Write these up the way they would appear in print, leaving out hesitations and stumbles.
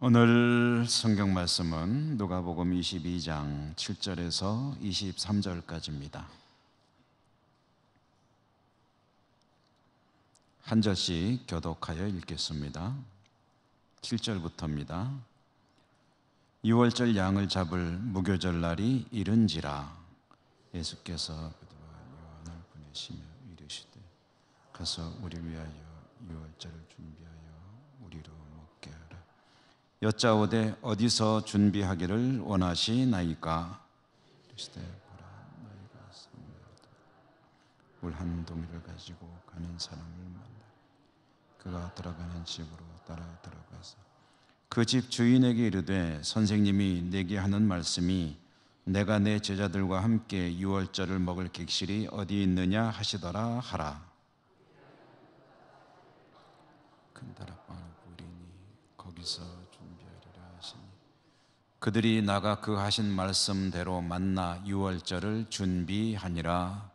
오늘 성경 말씀은 누가복음 22장 7절에서 23절까지입니다. 한 절씩 교독하여 읽겠습니다. 7절부터입니다. 6월절 양을 잡을 무교절 날이 이른지라 예수께서 베드로와 요한을 보내시며 이르시되 가서 우리 위하여 6월절을 준비하여 우리로 먹게 하라. 여짜오되 어디서 준비하기를 원하시나이까? 이르시되 보라, 너희가 물 한 동이를 가지고 가는 사람을 만나 그가 들어가는 집으로 따라 들어가서 그 집 주인에게 이르되 선생님이 내게 하는 말씀이 내가 내 제자들과 함께 유월절을 먹을 객실이 어디 있느냐 하시더라 하라. 큰 다락방을 보리니 거기서 준비하리라 하시니 그들이 나가 그 하신 말씀대로 만나 유월절을 준비하니라.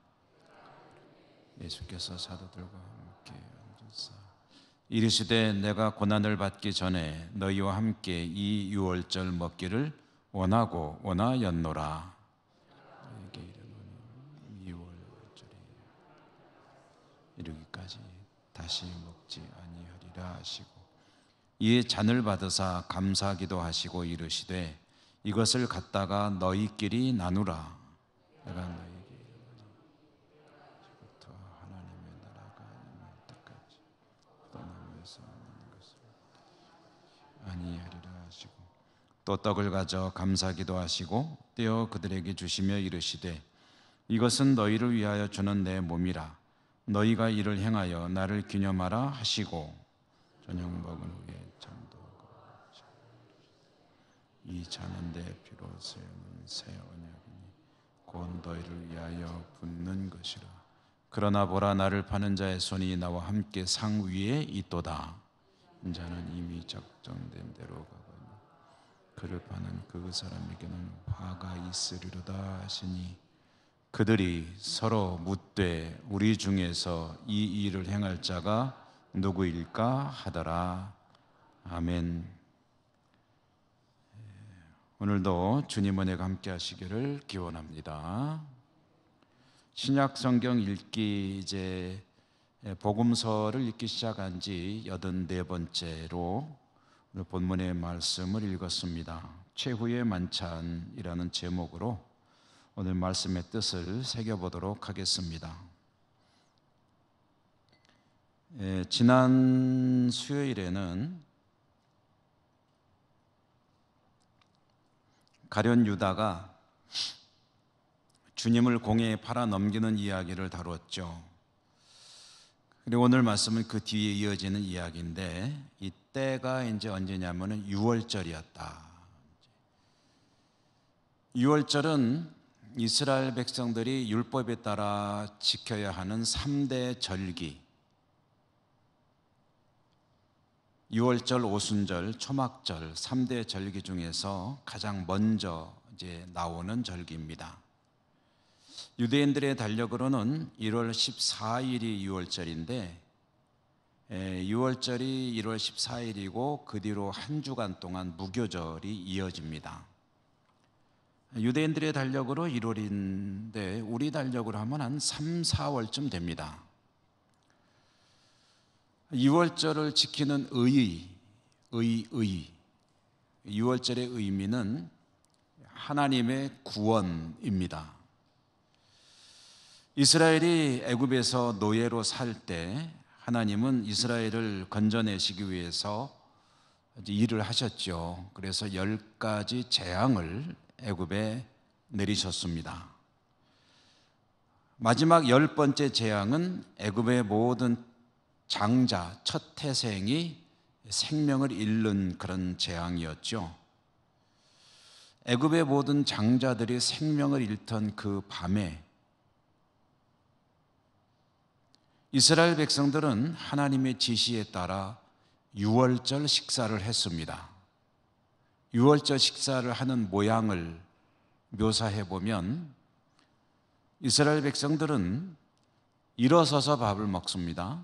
예수께서 사도들과 함께 앉으사 이르시되 내가 고난을 받기 전에 너희와 함께 이 유월절 먹기를 원하였노라. 너희에게 이르노니 유월절이 이르기까지 다시 먹지 아니하리라 하시고 이에 잔을 받으사 감사기도 하시고 이르시되 이것을 갖다가 너희끼리 나누라. 내가 너희에게 이르노니 이제부터 하나님의 나라가 임할 때까지 떠나면서 먹는 것을 아니하리라 하시고 또 떡을 가져 감사기도 하시고 떼어 그들에게 주시며 이르시되 이것은 너희를 위하여 주는 내 몸이라. 너희가 이를 행하여 나를 기념하라 하시고 저녁 먹은 후에 잠도하고 이 잔은 내 피로 세우는 새 언약이니 곧 너희를 위하여 붓는 것이라. 그러나 보라, 나를 파는 자의 손이 나와 함께 상 위에 있도다. 인자는 이미 작정된 대로 가거니 그를 파는 그 사람에게는 화가 있으리로다 하시니 그들이 서로 묻되 우리 중에서 이 일을 행할 자가 누구일까 하더라. 아멘. 오늘도 주님 은혜가 함께 하시기를 기원합니다. 신약 성경 읽기 이제 복음서를 읽기 시작한 지 84번째로 오늘 본문의 말씀을 읽었습니다. 최후의 만찬이라는 제목으로 오늘 말씀의 뜻을 새겨보도록 하겠습니다. 지난 수요일에는 가룟 유다가 주님을 공회에 팔아 넘기는 이야기를 다뤘죠. 그리고 오늘 말씀은 그 뒤에 이어지는 이야기인데 이때가 이제 언제냐면은 유월절이었다. 유월절은 이스라엘 백성들이 율법에 따라 지켜야 하는 3대 절기, 유월절, 오순절, 초막절 3대 절기 중에서 가장 먼저 이제 나오는 절기입니다. 유대인들의 달력으로는 1월 14일이 유월절인데 6월절이 1월 14일이고 그 뒤로 한 주간 동안 무교절이 이어집니다. 유대인들의 달력으로 1월인데 우리 달력으로 하면 한 3, 4월쯤 됩니다. 6월절을 지키는 의의 6월절의 의미는 하나님의 구원입니다. 이스라엘이 애굽에서 노예로 살 때 하나님은 이스라엘을 건져내시기 위해서 일을 하셨죠. 그래서 10가지 재앙을 애굽에 내리셨습니다. 마지막 10번째 재앙은 애굽의 모든 장자, 첫 태생이 생명을 잃는 그런 재앙이었죠. 애굽의 모든 장자들이 생명을 잃던 그 밤에 이스라엘 백성들은 하나님의 지시에 따라 유월절 식사를 했습니다. 유월절 식사를 하는 모양을 묘사해 보면 이스라엘 백성들은 일어서서 밥을 먹습니다.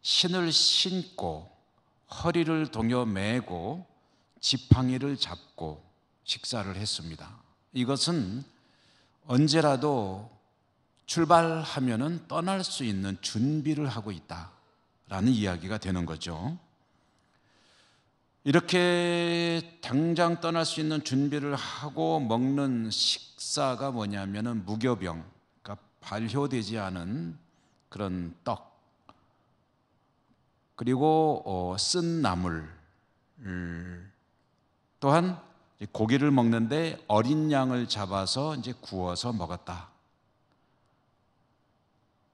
신을 신고 허리를 동여 매고 지팡이를 잡고 식사를 했습니다. 이것은 언제라도 출발하면은 떠날 수 있는 준비를 하고 있다라는 이야기가 되는 거죠. 이렇게 당장 떠날 수 있는 준비를 하고 먹는 식사가 뭐냐면은 무교병, 그러니까 발효되지 않은 그런 떡, 그리고 쓴 나물, 또한 고기를 먹는데 어린 양을 잡아서 이제 구워서 먹었다.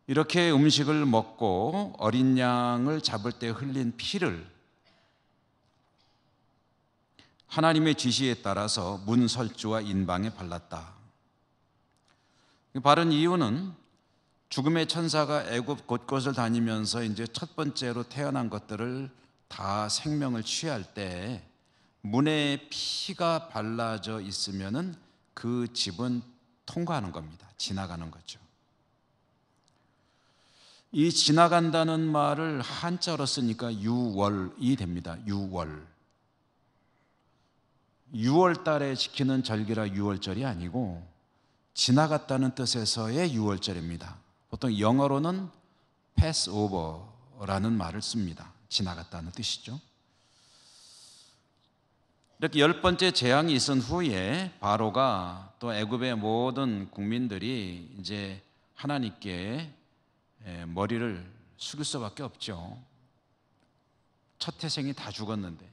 이렇게 음식을 먹고 어린 양을 잡을 때 흘린 피를 하나님의 지시에 따라서 문설주와 인방에 발랐다. 바른 이유는 죽음의 천사가 애굽 곳곳을 다니면서 이제 첫 번째로 태어난 것들을 다 생명을 취할 때 문에 피가 발라져 있으면은 그 집은 통과하는 겁니다. 지나가는 거죠. 이 지나간다는 말을 한자로 쓰니까 유월이 됩니다. 유월. 6월 달에 지키는 절기라 유월절이 아니고 지나갔다는 뜻에서의 유월절입니다. 보통 영어로는 패스오버라는 말을 씁니다. 지나갔다는 뜻이죠. 이렇게 10번째 재앙이 있은 후에 바로가 또 애굽의 모든 국민들이 이제 하나님께 머리를 숙일 수밖에 없죠. 첫 태생이 다 죽었는데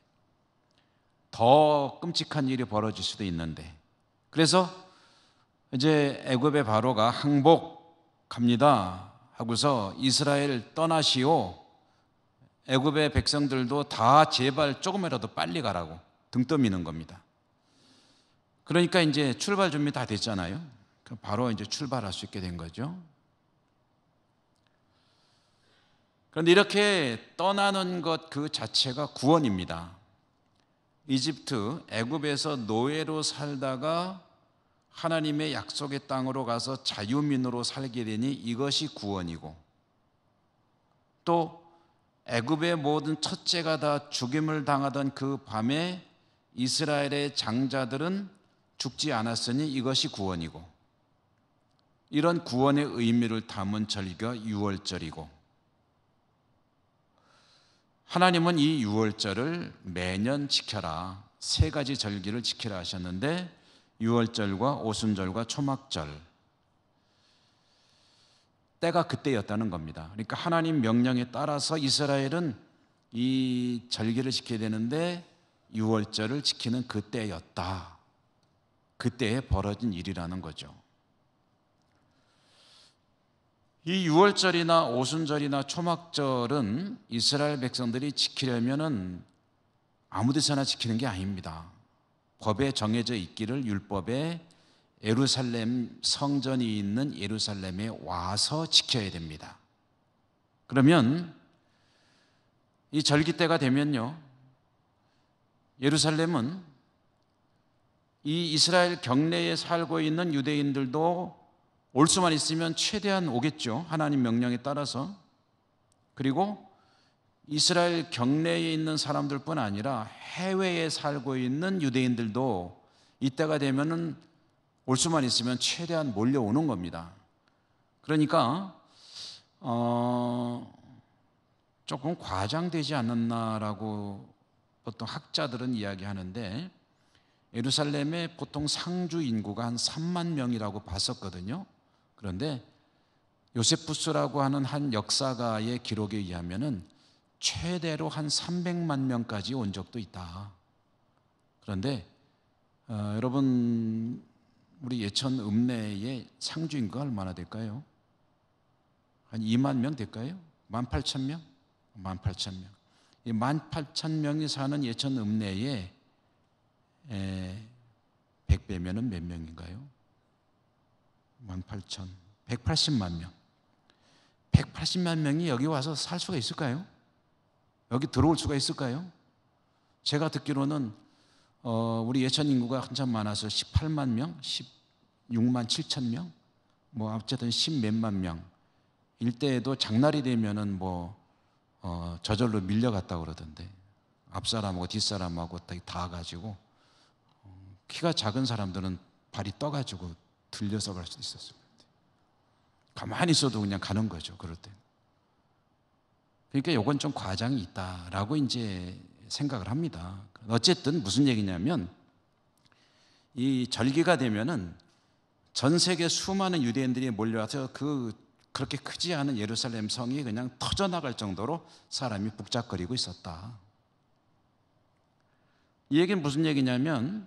더 끔찍한 일이 벌어질 수도 있는데, 그래서 이제 애굽의 바로가 항복합니다 하고서 이스라엘 떠나시오, 애굽의 백성들도 다 제발 조금이라도 빨리 가라고 등 떠미는 겁니다. 그러니까 이제 출발 준비 다 됐잖아요. 바로 이제 출발할 수 있게 된 거죠. 그런데 이렇게 떠나는 것 그 자체가 구원입니다. 이집트, 애굽에서 노예로 살다가 하나님의 약속의 땅으로 가서 자유민으로 살게 되니 이것이 구원이고, 또 애굽의 모든 첫째가 다 죽임을 당하던 그 밤에 이스라엘의 장자들은 죽지 않았으니 이것이 구원이고, 이런 구원의 의미를 담은 절기가 유월절이고, 하나님은 이 유월절을 매년 지켜라, 3가지 절기를 지키라 하셨는데 유월절과 오순절과 초막절, 때가 그때였다는 겁니다. 그러니까 하나님 명령에 따라서 이스라엘은 이 절기를 지켜야 되는데 유월절을 지키는 그때였다. 그때에 벌어진 일이라는 거죠. 이 유월절이나 오순절이나 초막절은 이스라엘 백성들이 지키려면은 아무 데서나 지키는 게 아닙니다. 법에 정해져 있기를 율법에 예루살렘 성전이 있는 예루살렘에 와서 지켜야 됩니다. 그러면 이 절기 때가 되면요, 예루살렘은 이 이스라엘 경내에 살고 있는 유대인들도 올 수만 있으면 최대한 오겠죠. 하나님 명령에 따라서. 그리고 이스라엘 경내에 있는 사람들뿐 아니라 해외에 살고 있는 유대인들도 이때가 되면은 올 수만 있으면 최대한 몰려오는 겁니다. 그러니까 조금 과장되지 않았나라고 보통 학자들은 이야기하는데, 예루살렘에 보통 상주 인구가 한 3만 명이라고 봤었거든요. 그런데 요세푸스라고 하는 한 역사가의 기록에 의하면은 최대로 한 300만 명까지 온 적도 있다. 그런데 여러분, 우리 예천 읍내의 상주 인구가 얼마나 될까요? 한 2만 명 될까요? 18,000명? 18,000명. 이 18,000명이 사는 예천 읍내에 100배면은 몇 명인가요? 18,000, 180만 명. 180만 명이 여기 와서 살 수가 있을까요? 여기 들어올 수가 있을까요? 제가 듣기로는 우리 예천 인구가 한참 많아서 18만 명, 16만 7천 명, 뭐 어쨌든 10몇만 명. 일대에도 장날이 되면은 뭐 저절로 밀려갔다고 그러던데 앞사람하고 뒷사람하고 다 가지고 키가 작은 사람들은 발이 떠가지고 들려서 갈 수도 있었어요. 가만히 있어도 그냥 가는 거죠, 그럴 때. 그러니까 이건 좀 과장이 있다라고 이제 생각을 합니다. 어쨌든 무슨 얘기냐면 이 절기가 되면은 전 세계 수많은 유대인들이 몰려와서 그렇게 크지 않은 예루살렘 성이 그냥 터져나갈 정도로 사람이 북적거리고 있었다. 이 얘기는 무슨 얘기냐면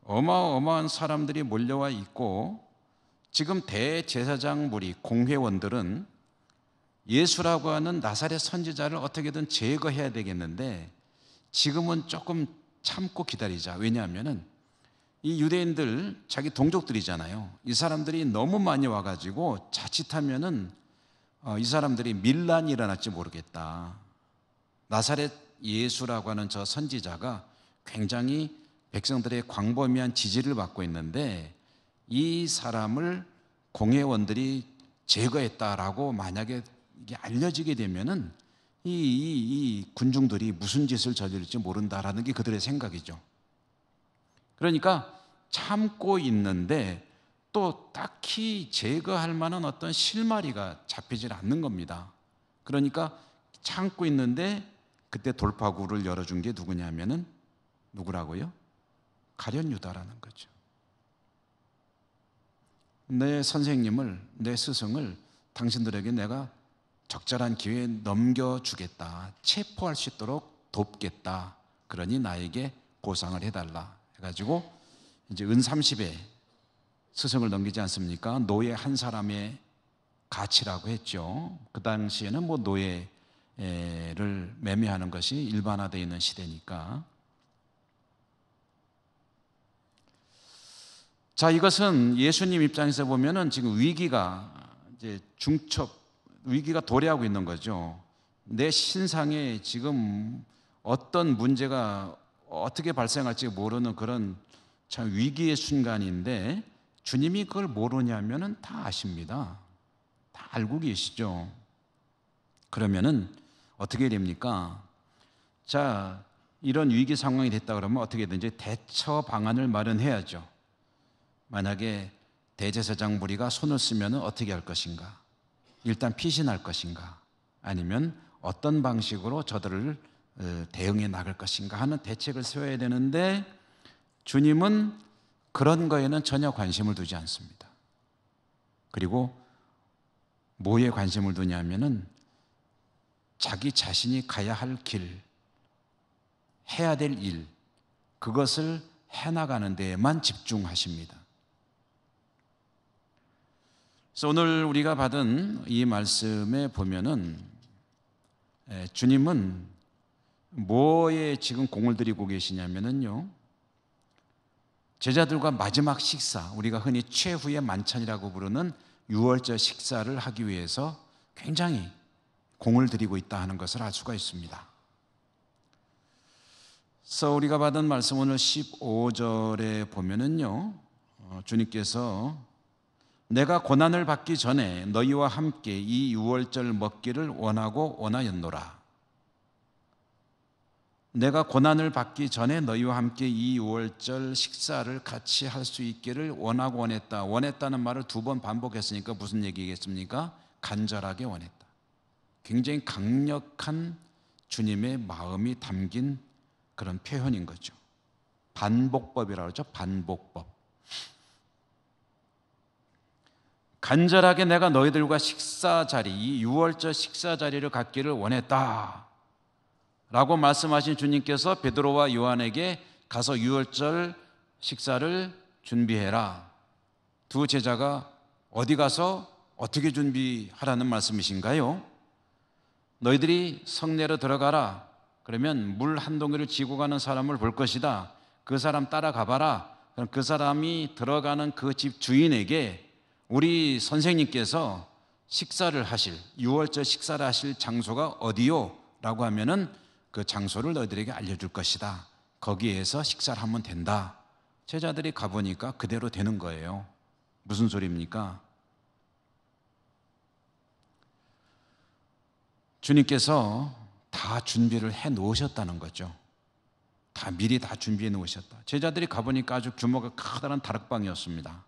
어마어마한 사람들이 몰려와 있고 지금 대제사장 무리 공회원들은 예수라고 하는 나사렛 선지자를 어떻게든 제거해야 되겠는데 지금은 조금 참고 기다리자. 왜냐하면은 이 유대인들 자기 동족들이잖아요. 이 사람들이 너무 많이 와가지고 자칫하면은 이 사람들이 밀란이 일어날지 모르겠다. 나사렛 예수라고 하는 저 선지자가 굉장히 백성들의 광범위한 지지를 받고 있는데 이 사람을 공회원들이 제거했다라고 만약에 이게 알려지게 되면은 이 군중들이 무슨 짓을 저지를지 모른다라는 게 그들의 생각이죠. 그러니까 참고 있는데 또 딱히 제거할 만한 어떤 실마리가 잡히질 않는 겁니다. 그러니까 참고 있는데 그때 돌파구를 열어준 게 누구냐면은 누구라고요? 가룟 유다라는 거죠. 내 선생님을, 내 스승을 당신들에게 내가 적절한 기회에 넘겨주겠다. 체포할 수 있도록 돕겠다. 그러니 나에게 보상을 해달라. 해가지고 이제 은 30에 스승을 넘기지 않습니까? 노예 한 사람의 가치라고 했죠. 그 당시에는 뭐 노예를 매매하는 것이 일반화되어 있는 시대니까. 자, 이것은 예수님 입장에서 보면은 지금 위기가 이제 위기가 도래하고 있는 거죠. 내 신상에 지금 어떤 문제가 어떻게 발생할지 모르는 그런 참 위기의 순간인데 주님이 그걸 모르냐면은 다 아십니다. 다 알고 계시죠. 그러면은 어떻게 됩니까? 자, 이런 위기 상황이 됐다 그러면 어떻게든지 대처 방안을 마련해야죠. 만약에 대제사장 무리가 손을 쓰면 어떻게 할 것인가? 일단 피신할 것인가? 아니면 어떤 방식으로 저들을 대응해 나갈 것인가 하는 대책을 세워야 되는데 주님은 그런 거에는 전혀 관심을 두지 않습니다. 그리고 뭐에 관심을 두냐면은 자기 자신이 가야 할 길, 해야 될 일, 그것을 해나가는 데에만 집중하십니다. 그래서 오늘 우리가 받은 이 말씀에 보면은 주님은 뭐에 지금 공을 들이고 계시냐면은요, 제자들과 마지막 식사, 우리가 흔히 최후의 만찬이라고 부르는 유월절 식사를 하기 위해서 굉장히 공을 들이고 있다 하는 것을 알 수가 있습니다. 그래서 우리가 받은 말씀 오늘 15절에 보면은요, 주님께서 내가 고난을 받기 전에 너희와 함께 이 유월절 먹기를 원하였노라. 내가 고난을 받기 전에 너희와 함께 이 유월절 식사를 같이 할 수 있기를 원하고 원했다. 원했다는 말을 2번 반복했으니까 무슨 얘기겠습니까? 간절하게 원했다. 굉장히 강력한 주님의 마음이 담긴 그런 표현인 거죠. 반복법이라고 하죠. 반복법. 간절하게 내가 너희들과 식사 자리, 이 유월절 식사 자리를 갖기를 원했다 라고 말씀하신 주님께서 베드로와 요한에게 가서 유월절 식사를 준비해라. 두 제자가 어디 가서 어떻게 준비하라는 말씀이신가요? 너희들이 성내로 들어가라. 그러면 물 한 동이를 지고 가는 사람을 볼 것이다. 그 사람 따라가 봐라. 그럼 그 사람이 들어가는 그 집 주인에게 우리 선생님께서 식사를 하실, 유월절 식사를 하실 장소가 어디요? 라고 하면은 그 장소를 너희들에게 알려줄 것이다. 거기에서 식사를 하면 된다. 제자들이 가보니까 그대로 되는 거예요. 무슨 소리입니까? 주님께서 다 준비를 해 놓으셨다는 거죠. 다 미리 다 준비해 놓으셨다. 제자들이 가보니까 아주 규모가 커다란 다락방이었습니다.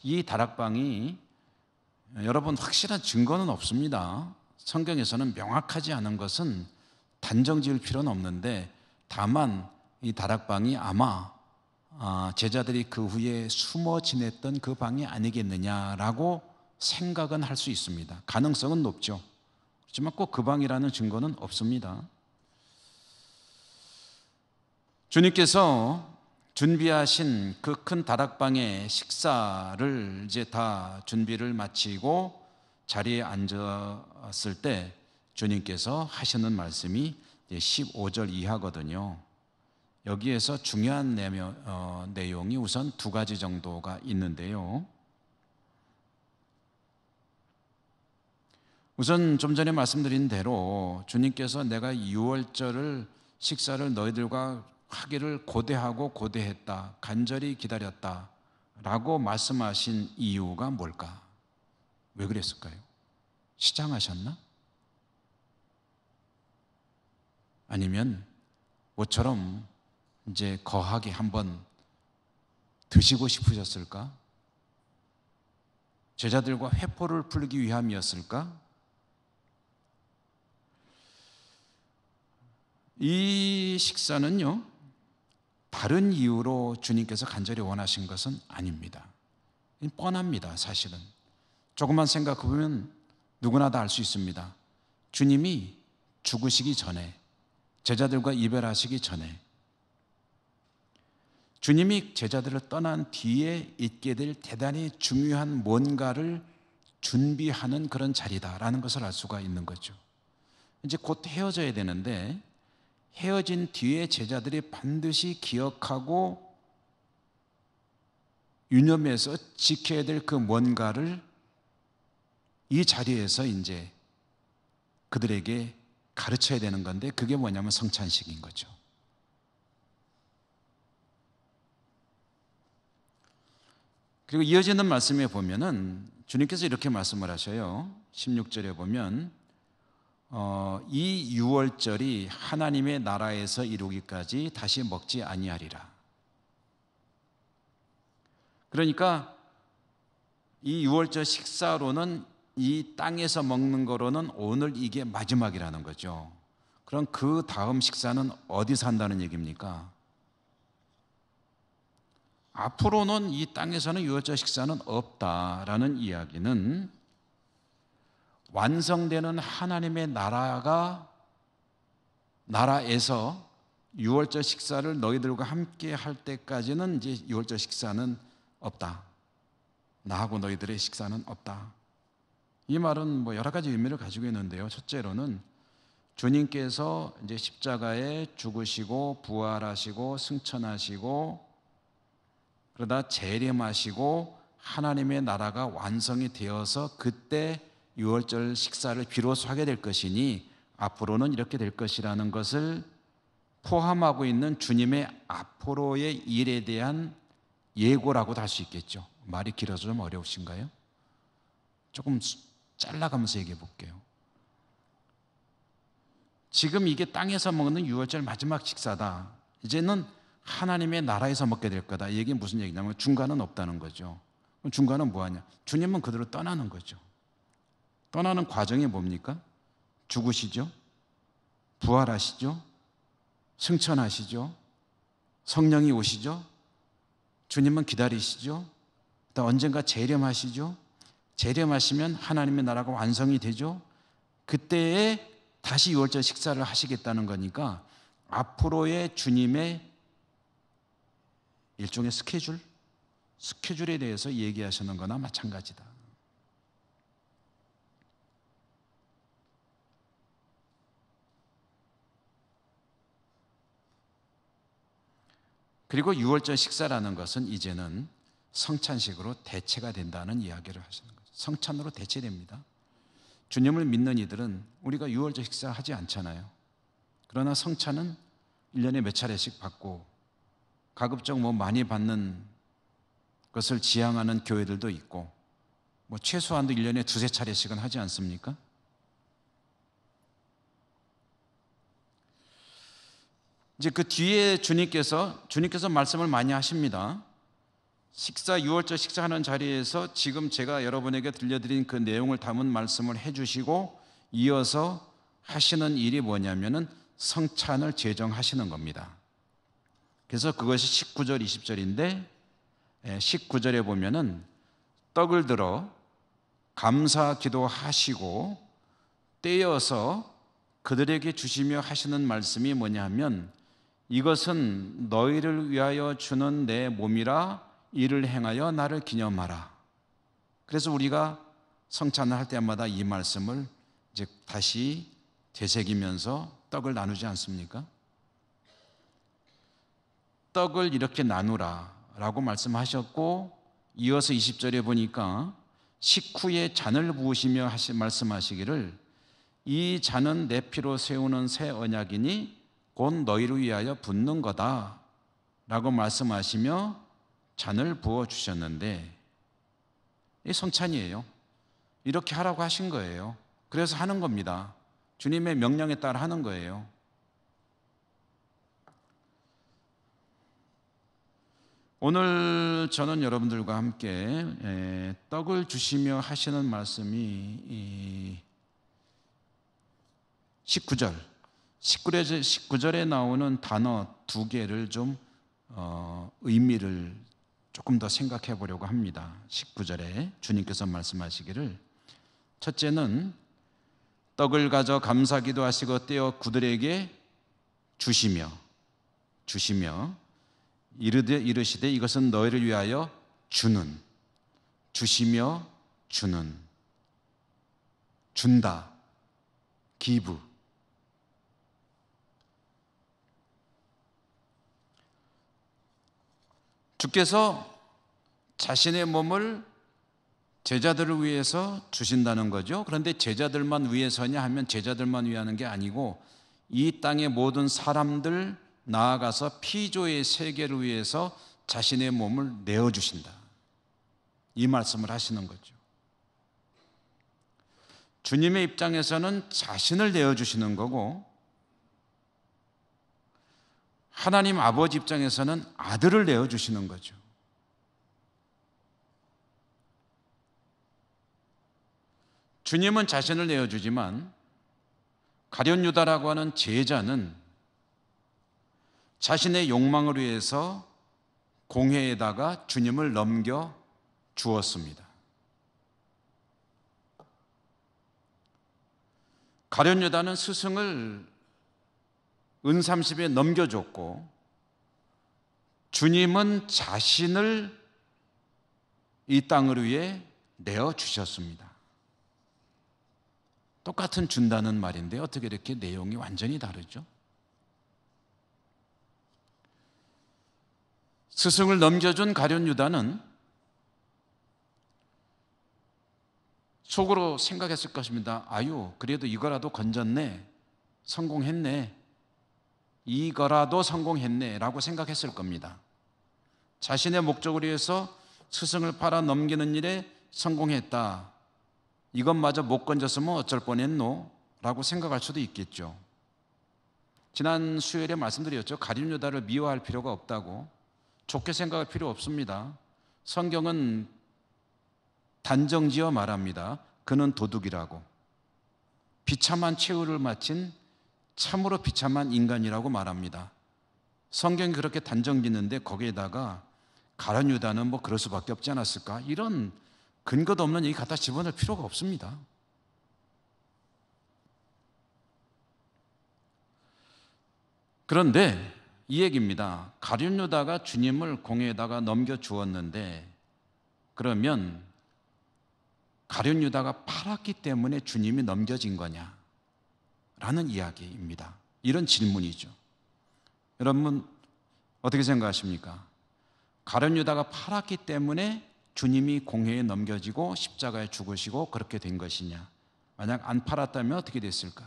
이 다락방이 여러분 확실한 증거는 없습니다. 성경에서는 명확하지 않은 것은 단정 지을 필요는 없는데, 다만 이 다락방이 아마 제자들이 그 후에 숨어 지냈던 그 방이 아니겠느냐라고 생각은 할 수 있습니다. 가능성은 높죠. 그렇지만 꼭 그 방이라는 증거는 없습니다. 주님께서 준비하신 그 큰 다락방의 식사를 이제 다 준비를 마치고 자리에 앉았을 때 주님께서 하시는 말씀이 15절 이하거든요. 여기에서 중요한 내용이 우선 두 가지 정도가 있는데요. 우선 좀 전에 말씀드린 대로 주님께서 내가 유월절을 식사를 너희들과 하기를 고대하고 고대했다, 간절히 기다렸다 라고 말씀하신 이유가 뭘까? 왜 그랬을까요? 시장하셨나? 아니면 모처럼 이제 거하게 한번 드시고 싶으셨을까? 제자들과 회포를 풀기 위함이었을까? 이 식사는요, 다른 이유로 주님께서 간절히 원하신 것은 아닙니다. 뻔합니다. 사실은 조금만 생각해보면 누구나 다 알 수 있습니다. 주님이 죽으시기 전에, 제자들과 이별하시기 전에, 주님이 제자들을 떠난 뒤에 있게 될 대단히 중요한 뭔가를 준비하는 그런 자리다라는 것을 알 수가 있는 거죠. 이제 곧 헤어져야 되는데, 헤어진 뒤에 제자들이 반드시 기억하고 유념해서 지켜야 될 그 뭔가를 이 자리에서 이제 그들에게 가르쳐야 되는 건데, 그게 뭐냐면 성찬식인 거죠. 그리고 이어지는 말씀에 보면은 주님께서 이렇게 말씀을 하셔요. 16절에 보면 이 유월절이 하나님의 나라에서 이루기까지 다시 먹지 아니하리라. 그러니까 이 유월절 식사로는, 이 땅에서 먹는 거로는 오늘 이게 마지막이라는 거죠. 그럼 그 다음 식사는 어디서 한다는 얘기입니까? 앞으로는 이 땅에서는 유월절 식사는 없다라는 이야기는 완성되는 하나님의 나라에서 유월절 식사를 너희들과 함께 할 때까지는 이제 유월절 식사는 없다. 나하고 너희들의 식사는 없다. 이 말은 뭐 여러 가지 의미를 가지고 있는데요. 첫째로는 주님께서 이제 십자가에 죽으시고 부활하시고 승천하시고 그러다 재림하시고 하나님의 나라가 완성이 되어서 그때 유월절 식사를 비로소 하게 될 것이니 앞으로는 이렇게 될 것이라는 것을 포함하고 있는 주님의 앞으로의 일에 대한 예고라고도 할 수 있겠죠. 말이 길어서 좀 어려우신가요? 조금 잘라가면서 얘기해 볼게요. 지금 이게 땅에서 먹는 유월절 마지막 식사다. 이제는 하나님의 나라에서 먹게 될 거다. 이 얘기는 무슨 얘기냐면 중간은 없다는 거죠. 그럼 중간은 뭐하냐? 주님은 그대로 떠나는 거죠. 떠나는 과정이 뭡니까? 죽으시죠? 부활하시죠? 승천하시죠? 성령이 오시죠? 주님은 기다리시죠? 언젠가 재림하시죠? 재림하시면 하나님의 나라가 완성이 되죠? 그때에 다시 유월절 식사를 하시겠다는 거니까 앞으로의 주님의 일종의 스케줄에 대해서 얘기하시는 거나 마찬가지다. 그리고 유월절 식사라는 것은 이제는 성찬식으로 대체가 된다는 이야기를 하시는 거죠. 성찬으로 대체됩니다. 주님을 믿는 이들은 우리가 유월절 식사 하지 않잖아요. 그러나 성찬은 1년에 몇 차례씩 받고 가급적 많이 받는 것을 지향하는 교회들도 있고 최소한도 1년에 두세 차례씩은 하지 않습니까? 이제 그 뒤에 주님께서 말씀을 많이 하십니다. 유월절 식사하는 자리에서 지금 제가 여러분에게 들려드린 그 내용을 담은 말씀을 해주시고 이어서 하시는 일이 뭐냐면은 성찬을 제정하시는 겁니다. 그래서 그것이 19절, 20절인데 19절에 보면은 떡을 들어 감사 기도하시고 떼어서 그들에게 주시며 하시는 말씀이 뭐냐 하면 이것은 너희를 위하여 주는 내 몸이라 이를 행하여 나를 기념하라. 그래서 우리가 성찬을 할 때마다 이 말씀을 이제 다시 되새기면서 떡을 나누지 않습니까? 떡을 이렇게 나누라 라고 말씀하셨고 이어서 20절에 보니까 식후에 잔을 부으시며 말씀하시기를 이 잔은 내 피로 세우는 새 언약이니 곧 너희를 위하여 붓는 거다 라고 말씀하시며 잔을 부어주셨는데 이 성찬이에요. 이렇게 하라고 하신 거예요. 그래서 하는 겁니다. 주님의 명령에 따라 하는 거예요. 오늘 저는 여러분들과 함께 떡을 주시며 하시는 말씀이 19절에 나오는 단어 두 개를 좀 의미를 조금 더 생각해 보려고 합니다. 19절에 주님께서 말씀하시기를 첫째는 떡을 가져 감사 기도하시고 떼어 그들에게 주시며 이르시되 이것은 너희를 위하여 주시며 주는 준다 기브 주께서 자신의 몸을 제자들을 위해서 주신다는 거죠. 그런데 제자들만 위해서냐 하면 제자들만 위하는 게 아니고 이 땅의 모든 사람들 나아가서 피조의 세계를 위해서 자신의 몸을 내어주신다. 이 말씀을 하시는 거죠. 주님의 입장에서는 자신을 내어주시는 거고 하나님 아버지 입장에서는 아들을 내어주시는 거죠. 주님은 자신을 내어주지만 가룟 유다라고 하는 제자는 자신의 욕망을 위해서 공회에다가 주님을 넘겨 주었습니다. 가룟 유다는 스승을 은30에 넘겨줬고 주님은 자신을 이 땅을 위해 내어주셨습니다. 똑같은 준다는 말인데 어떻게 이렇게 내용이 완전히 다르죠? 스승을 넘겨준 가룟 유다는 속으로 생각했을 것입니다. 아유, 그래도 이거라도 건졌네, 성공했네, 이거라도 성공했네 라고 생각했을 겁니다. 자신의 목적을 위해서 스승을 팔아 넘기는 일에 성공했다, 이것마저 못 건졌으면 어쩔 뻔했노 라고 생각할 수도 있겠죠. 지난 수요일에 말씀드렸죠. 가룟 유다를 미워할 필요가 없다고, 좋게 생각할 필요 없습니다. 성경은 단정지어 말합니다. 그는 도둑이라고, 비참한 최후를 마친 참으로 비참한 인간이라고 말합니다. 성경이 그렇게 단정짓는데 거기에다가 가룟 유다는 뭐 그럴 수밖에 없지 않았을까, 이런 근거도 없는 얘기 갖다 집어넣을 필요가 없습니다. 그런데 이 얘기입니다. 가룟 유다가 주님을 공회에다가 넘겨주었는데 그러면 가룟 유다가 팔았기 때문에 주님이 넘겨진 거냐 라는 이야기입니다. 이런 질문이죠. 여러분 어떻게 생각하십니까? 가룟 유다가 팔았기 때문에 주님이 공회에 넘겨지고 십자가에 죽으시고 그렇게 된 것이냐, 만약 안 팔았다면 어떻게 됐을까?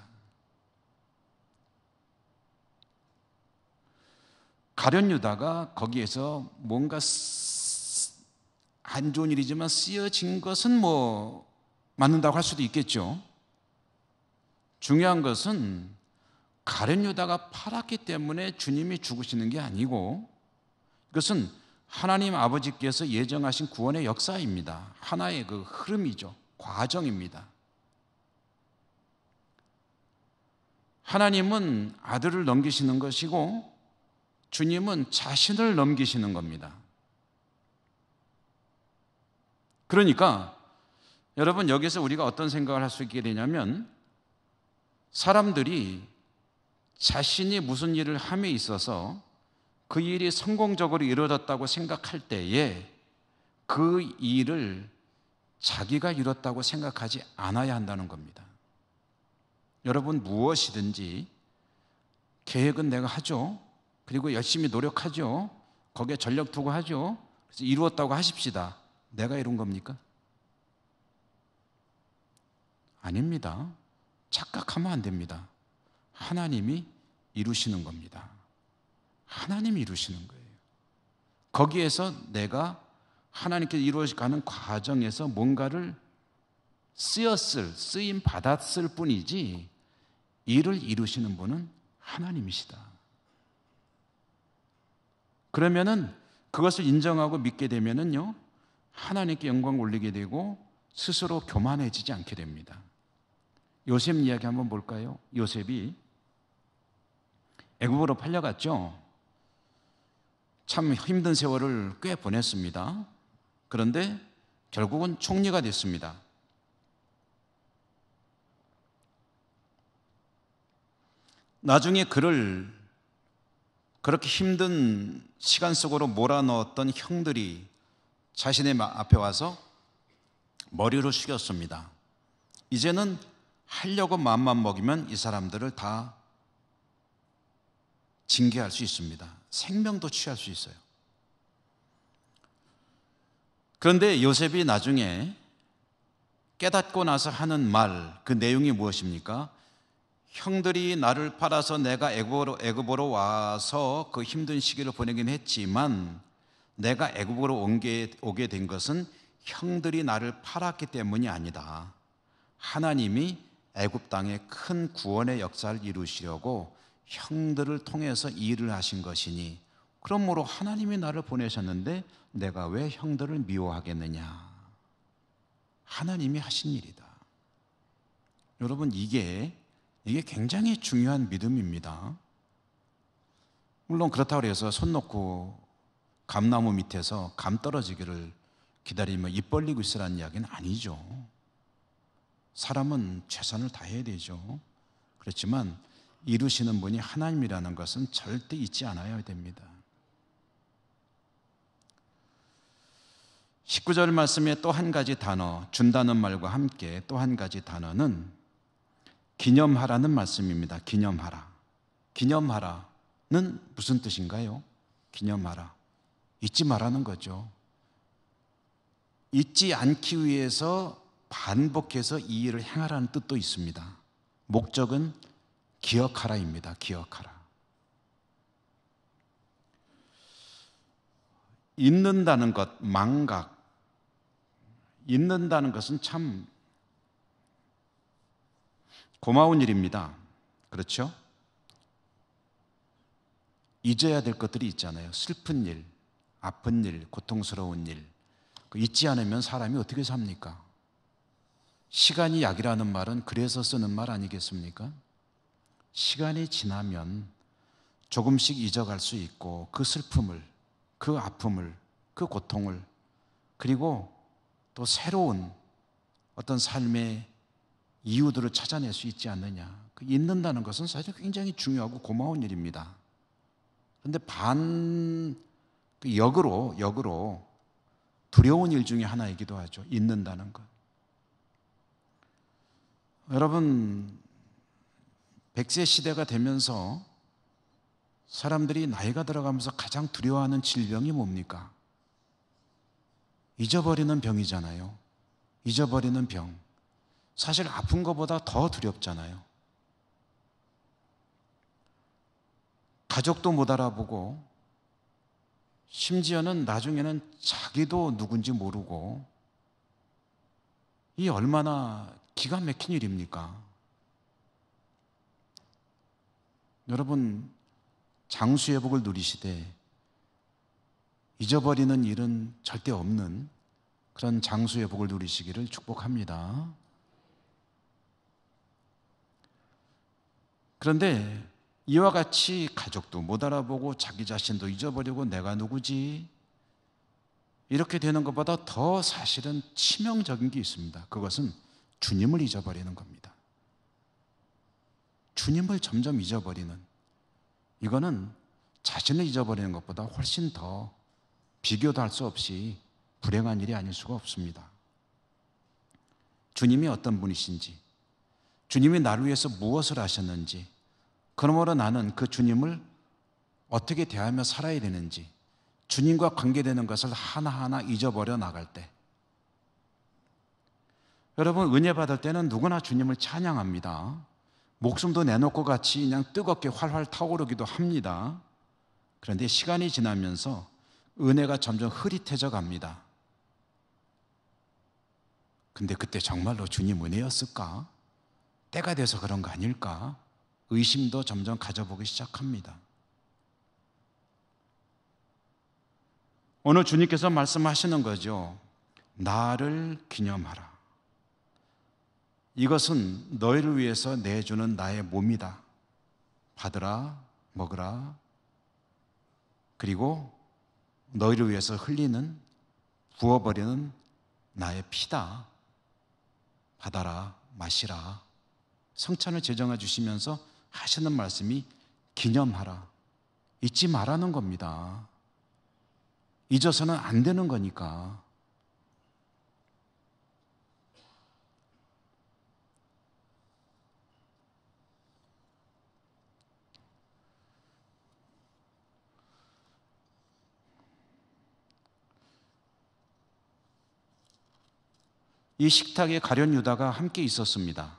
가룟 유다가 거기에서 뭔가 안 좋은 일이지만 쓰여진 것은 맞는다고 할 수도 있겠죠. 중요한 것은 가룟 유다가 팔았기 때문에 주님이 죽으시는 게 아니고 이것은 하나님 아버지께서 예정하신 구원의 역사입니다. 하나의 그 흐름이죠. 과정입니다. 하나님은 아들을 넘기시는 것이고 주님은 자신을 넘기시는 겁니다. 그러니까 여러분, 여기서 우리가 어떤 생각을 할 수 있게 되냐면, 사람들이 자신이 무슨 일을 함에 있어서 그 일이 성공적으로 이루어졌다고 생각할 때에 그 일을 자기가 이뤘다고 생각하지 않아야 한다는 겁니다. 여러분, 무엇이든지 계획은 내가 하죠. 그리고 열심히 노력하죠. 거기에 전력 두고 하죠. 그래서 이루었다고 하십시다. 내가 이룬 겁니까? 아닙니다. 착각하면 안 됩니다. 하나님이 이루시는 겁니다. 하나님이 이루시는 거예요. 거기에서 내가 하나님께 이루어가는 과정에서 뭔가를 쓰임 받았을 뿐이지 일을 이루시는 분은 하나님이시다. 그러면은 그것을 인정하고 믿게 되면은요, 하나님께 영광 올리게 되고 스스로 교만해지지 않게 됩니다. 요셉 이야기 한번 볼까요? 요셉이 애굽으로 팔려갔죠. 참 힘든 세월을 꽤 보냈습니다. 그런데 결국은 총리가 됐습니다. 나중에 그를 그렇게 힘든 시간 속으로 몰아넣었던 형들이 자신의 앞에 와서 머리를 숙였습니다. 이제는 하려고 마음만 먹이면 이 사람들을 다 징계할 수 있습니다. 생명도 취할 수 있어요. 그런데 요셉이 나중에 깨닫고 나서 하는 말, 그 내용이 무엇입니까? 형들이 나를 팔아서 내가 애굽으로 와서 그 힘든 시기를 보내긴 했지만 내가 애굽으로 오게 된 것은 형들이 나를 팔았기 때문이 아니다. 하나님이 애굽 땅에 큰 구원의 역사를 이루시려고 형들을 통해서 일을 하신 것이니, 그러므로 하나님이 나를 보내셨는데 내가 왜 형들을 미워하겠느냐. 하나님이 하신 일이다. 여러분, 이게 굉장히 중요한 믿음입니다. 물론 그렇다고 해서 손 놓고 감나무 밑에서 감 떨어지기를 기다리며 입 벌리고 있으라는 이야기는 아니죠. 사람은 최선을 다해야 되죠. 그렇지만 이루시는 분이 하나님이라는 것은 절대 잊지 않아야 됩니다. 19절 말씀에 또 한 가지 단어, 준다는 말과 함께 또 한 가지 단어는 기념하라는 말씀입니다. 기념하라. 기념하라는 무슨 뜻인가요? 기념하라. 잊지 말라는 거죠. 잊지 않기 위해서 반복해서 이 일을 행하라는 뜻도 있습니다. 목적은 기억하라입니다. 기억하라. 잊는다는 것, 망각. 잊는다는 것은 참 고마운 일입니다. 그렇죠? 잊어야 될 것들이 있잖아요. 슬픈 일, 아픈 일, 고통스러운 일. 잊지 않으면 사람이 어떻게 삽니까? 시간이 약이라는 말은 그래서 쓰는 말 아니겠습니까? 시간이 지나면 조금씩 잊어갈 수 있고 그 슬픔을, 그 아픔을, 그 고통을, 그리고 또 새로운 어떤 삶의 이유들을 찾아낼 수 있지 않느냐. 잊는다는 것은 사실 굉장히 중요하고 고마운 일입니다. 그런데 역으로 두려운 일 중에 하나이기도 하죠. 잊는다는 것. 여러분, 100세 시대가 되면서 사람들이 나이가 들어가면서 가장 두려워하는 질병이 뭡니까? 잊어버리는 병이잖아요. 잊어버리는 병. 사실 아픈 것보다 더 두렵잖아요. 가족도 못 알아보고 심지어는 나중에는 자기도 누군지 모르고, 이 얼마나 기가 막힌 일입니까? 여러분, 장수회복을 누리시되 잊어버리는 일은 절대 없는 그런 장수회복을 누리시기를 축복합니다. 그런데 이와 같이 가족도 못 알아보고 자기 자신도 잊어버리고 내가 누구지? 이렇게 되는 것보다 더 사실은 치명적인 게 있습니다. 그것은 주님을 잊어버리는 겁니다. 주님을 점점 잊어버리는, 이거는 자신을 잊어버리는 것보다 훨씬 더 비교도 할 수 없이 불행한 일이 아닐 수가 없습니다. 주님이 어떤 분이신지, 주님이 나를 위해서 무엇을 하셨는지, 그러므로 나는 그 주님을 어떻게 대하며 살아야 되는지, 주님과 관계되는 것을 하나하나 잊어버려 나갈 때, 여러분, 은혜 받을 때는 누구나 주님을 찬양합니다. 목숨도 내놓고 같이 그냥 뜨겁게 활활 타오르기도 합니다. 그런데 시간이 지나면서 은혜가 점점 흐릿해져 갑니다. 근데 그때 정말로 주님 은혜였을까? 때가 돼서 그런 거 아닐까? 의심도 점점 가져보기 시작합니다. 오늘 주님께서 말씀하시는 거죠. 나를 기념하라. 이것은 너희를 위해서 내주는 나의 몸이다. 받으라, 먹으라. 그리고 너희를 위해서 흘리는, 부어버리는 나의 피다. 받아라, 마시라. 성찬을 제정해 주시면서 하시는 말씀이 기념하라. 잊지 말라는 겁니다. 잊어서는 안 되는 거니까. 이 식탁에 가룟 유다가 함께 있었습니다.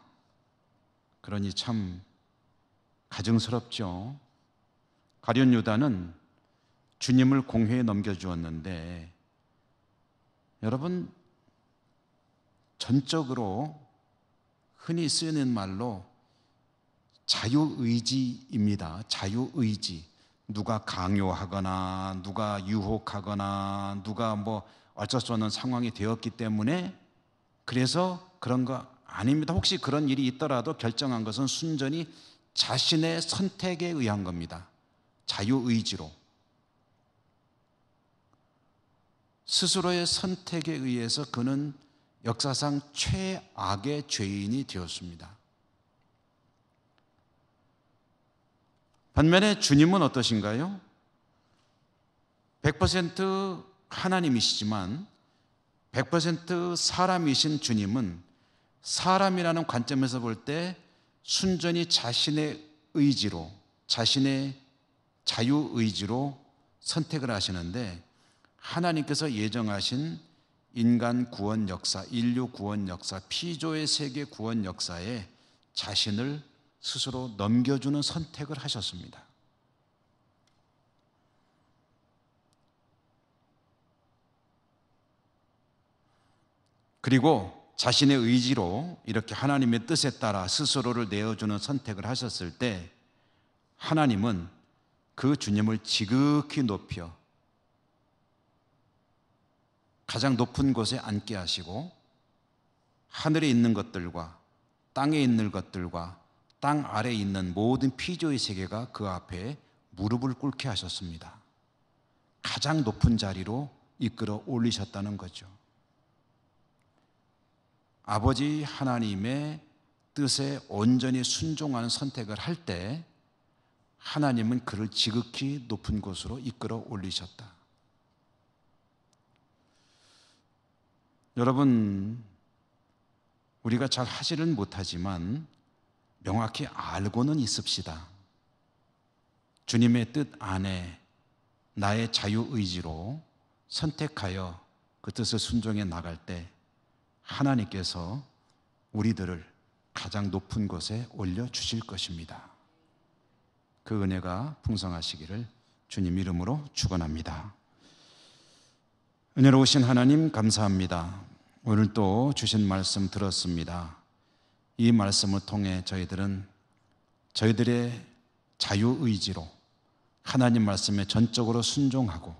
그러니 참 가증스럽죠. 가룟 유다는 주님을 공회에 넘겨주었는데, 여러분, 전적으로 흔히 쓰는 말로 자유의지입니다. 자유의지. 누가 강요하거나 누가 유혹하거나 누가 어쩔 수 없는 상황이 되었기 때문에, 그래서 그런 거 아닙니다. 혹시 그런 일이 있더라도 결정한 것은 순전히 자신의 선택에 의한 겁니다. 자유의지로. 스스로의 선택에 의해서 그는 역사상 최악의 죄인이 되었습니다. 반면에 주님은 어떠신가요? 100% 하나님이시지만 100% 사람이신 주님은 사람이라는 관점에서 볼 때 순전히 자신의 의지로, 자신의 자유의지로 선택을 하시는데, 하나님께서 예정하신 인간 구원 역사, 인류 구원 역사, 피조의 세계 구원 역사에 자신을 스스로 넘겨주는 선택을 하셨습니다. 그리고 자신의 의지로 이렇게 하나님의 뜻에 따라 스스로를 내어주는 선택을 하셨을 때, 하나님은 그 주님을 지극히 높여 가장 높은 곳에 앉게 하시고, 하늘에 있는 것들과 땅에 있는 것들과 땅 아래에 있는 모든 피조의 세계가 그 앞에 무릎을 꿇게 하셨습니다. 가장 높은 자리로 이끌어 올리셨다는 거죠. 아버지 하나님의 뜻에 온전히 순종하는 선택을 할 때 하나님은 그를 지극히 높은 곳으로 이끌어 올리셨다. 여러분, 우리가 잘 하지는 못하지만 명확히 알고는 있읍시다. 주님의 뜻 안에 나의 자유의지로 선택하여 그 뜻을 순종해 나갈 때 하나님께서 우리들을 가장 높은 곳에 올려주실 것입니다. 그 은혜가 풍성하시기를 주님 이름으로 축원합니다. 은혜로우신 하나님 감사합니다. 오늘 또 주신 말씀 들었습니다. 이 말씀을 통해 저희들은 저희들의 자유의지로 하나님 말씀에 전적으로 순종하고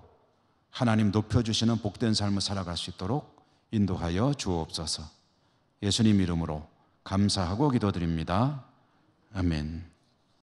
하나님 높여주시는 복된 삶을 살아갈 수 있도록 인도하여 주옵소서. 예수님 이름으로 감사하고 기도드립니다. 아멘.